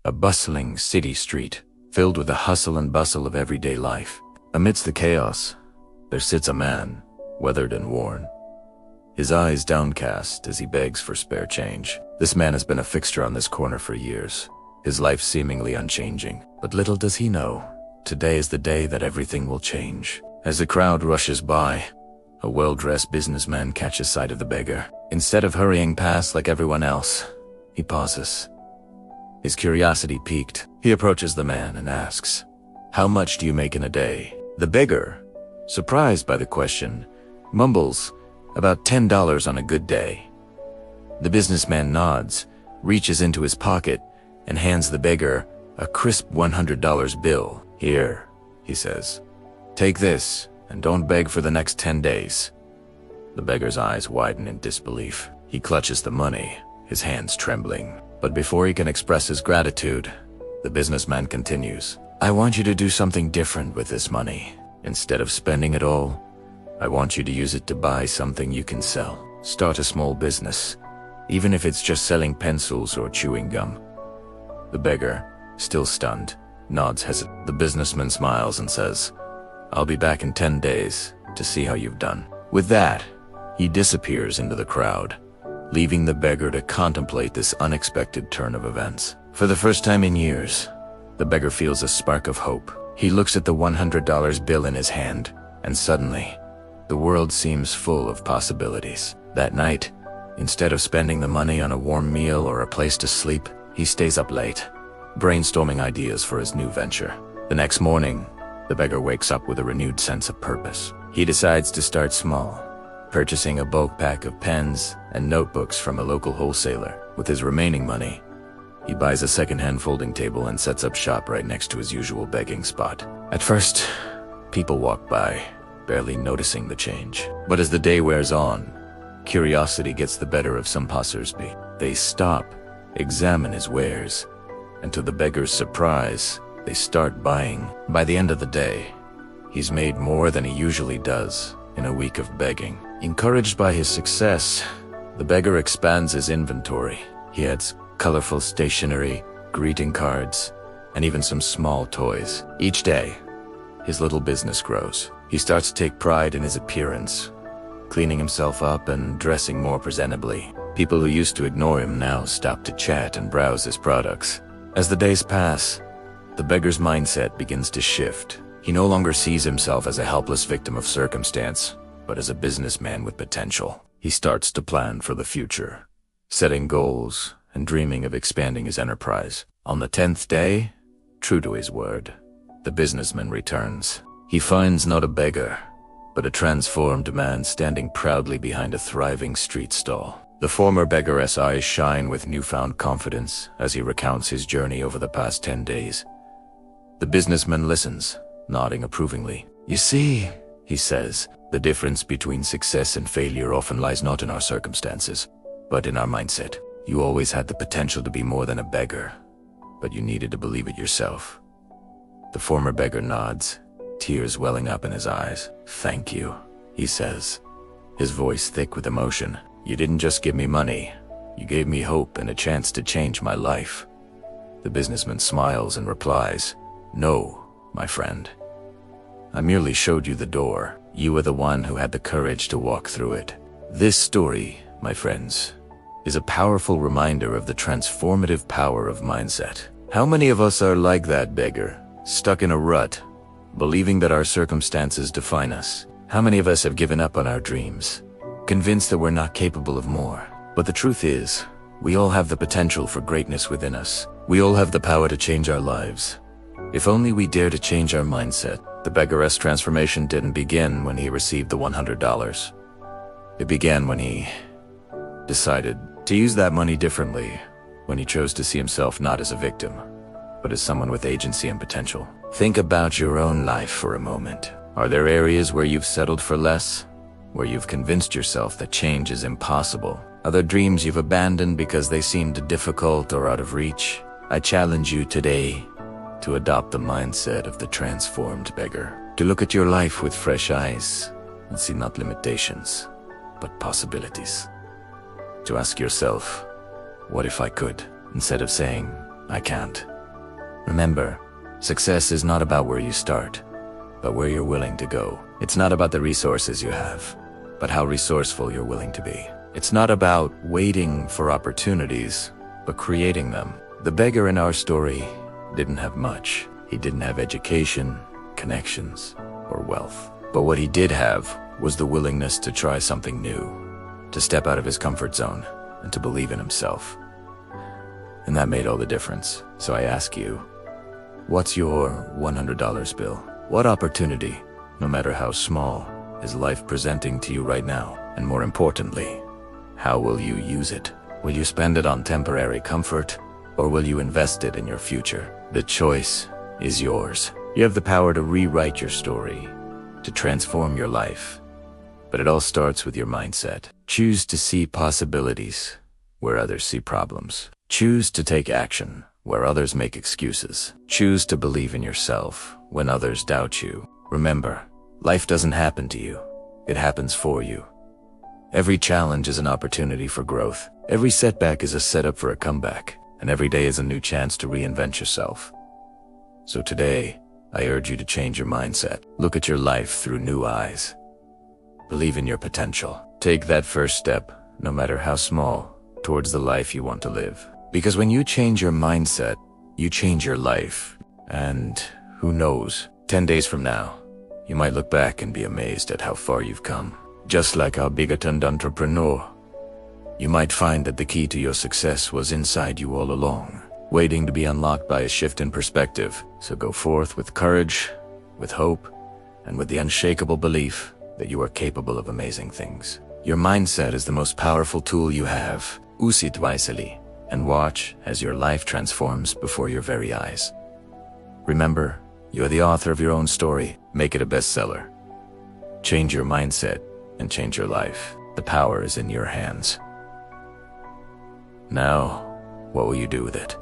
A bustling city street, filled with the hustle and bustle of everyday life. Amidst the chaos, there sits a man, weathered and worn, his eyes downcast as he begs for spare change. This man has been a fixture on this corner for years, his life seemingly unchanging. But little does he know, today is the day that everything will change. As the crowd rushes by, a well-dressed businessman catches sight of the beggar. Instead of hurrying past like everyone else, he pauses. His curiosity piqued, he approaches the man and asks, "How much do you make in a day?" The beggar, surprised by the question, mumbles, "About $10 on a good day." The businessman nods, reaches into his pocket, and hands the beggar a crisp $100 bill. "Here," he says. "Take this, and don't beg for the next 10 days. The beggar's eyes widen in disbelief. He clutches the money, his hands trembling. But before he can express his gratitude, the businessman continues, "I want you to do something different with this money. Instead of spending it all, I want you to use it to buy something you can sell. Start a small business, even if it's just selling pencils or chewing gum." The beggar, still stunned, nods hesitantly. The businessman smiles and says, "I'll be back in 10 days to see how you've done." With that, he disappears into the crowd, leaving the beggar to contemplate this unexpected turn of events. For the first time in years, the beggar feels a spark of hope. He looks at the $100 bill in his hand, and suddenly, the world seems full of possibilities. That night, instead of spending the money on a warm meal or a place to sleep, he stays up late, brainstorming ideas for his new venture. The next morning, the beggar wakes up with a renewed sense of purpose. He decides to start small, purchasing a bulk pack of pens and notebooks from a local wholesaler. With his remaining money, he buys a second-hand folding table and sets up shop right next to his usual begging spot. At first, people walk by, barely noticing the change. But as the day wears on, curiosity gets the better of some passers-by. They stop, examine his wares, and to the beggar's surprise, they start buying. By the end of the day, he's made more than he usually does in a week of begging. Encouraged by his success, the beggar expands his inventory. He adds colorful stationery, greeting cards, and even some small toys. Each day, his little business grows. He starts to take pride in his appearance, cleaning himself up and dressing more presentably. People who used to ignore him now stop to chat and browse his products. As the days pass, the beggar's mindset begins to shift. He no longer sees himself as a helpless victim of circumstance, but as a businessman with potential. He starts to plan for the future, setting goals and dreaming of expanding his enterprise. On the 10th day, true to his word, the businessman returns. He finds not a beggar, but a transformed man standing proudly behind a thriving street stall. The former beggar's eyes shine with newfound confidence as he recounts his journey over the past 10 days. The businessman listens, nodding approvingly. "You see," he says, "the difference between success and failure often lies not in our circumstances, but in our mindset. You always had the potential to be more than a beggar, but you needed to believe it yourself." The former beggar nods, tears welling up in his eyes. "Thank you," he says, his voice thick with emotion. "You didn't just give me money, you gave me hope and a chance to change my life." The businessman smiles and replies, "No, my friend. I merely showed you the door. You were the one who had the courage to walk through it." This story, my friends, is a powerful reminder of the transformative power of mindset. How many of us are like that beggar, stuck in a rut, believing that our circumstances define us? How many of us have given up on our dreams, convinced that we're not capable of more? But the truth is, we all have the potential for greatness within us. We all have the power to change our lives, if only we dare to change our mindset. The beggar's transformation didn't begin when he received the $100. It began when he decided to use that money differently, when he chose to see himself not as a victim, but as someone with agency and potential. Think about your own life for a moment. Are there areas where you've settled for less? Where you've convinced yourself that change is impossible? Are there dreams you've abandoned because they seemed difficult or out of reach? I challenge you today to adopt the mindset of the transformed beggar, to look at your life with fresh eyes and see not limitations, but possibilities. To ask yourself, what if I could, instead of saying, I can't. Remember, success is not about where you start, but where you're willing to go. It's not about the resources you have, but how resourceful you're willing to be. It's not about waiting for opportunities, but creating them. The beggar in our story didn't have much. He didn't have education, connections, or wealth. But what he did have was the willingness to try something new, to step out of his comfort zone, and to believe in himself. And that made all the difference. So I ask you, what's your $100 bill? What opportunity, no matter how small, is life presenting to you right now? And more importantly, how will you use it? Will you spend it on temporary comfort, or will you invest it in your future? The choice is yours. You have the power to rewrite your story, to transform your life. But it all starts with your mindset. Choose to see possibilities where others see problems. Choose to take action where others make excuses. Choose to believe in yourself when others doubt you. Remember, life doesn't happen to you. It happens for you. Every challenge is an opportunity for growth. Every setback is a setup for a comeback. And every day is a new chance to reinvent yourself. So today, I urge you to change your mindset. Look at your life through new eyes. Believe in your potential. Take that first step, no matter how small, towards the life you want to live. Because when you change your mindset, you change your life. And who knows, 10 days from now, you might look back and be amazed at how far you've come. Just like our bigoted entrepreneur, you might find that the key to your success was inside you all along, waiting to be unlocked by a shift in perspective. So go forth with courage, with hope, and with the unshakable belief that you are capable of amazing things. Your mindset is the most powerful tool you have. Use it wisely, and watch as your life transforms before your very eyes. Remember, you are the author of your own story. Make it a bestseller. Change your mindset and change your life. The power is in your hands. Now, what will you do with it?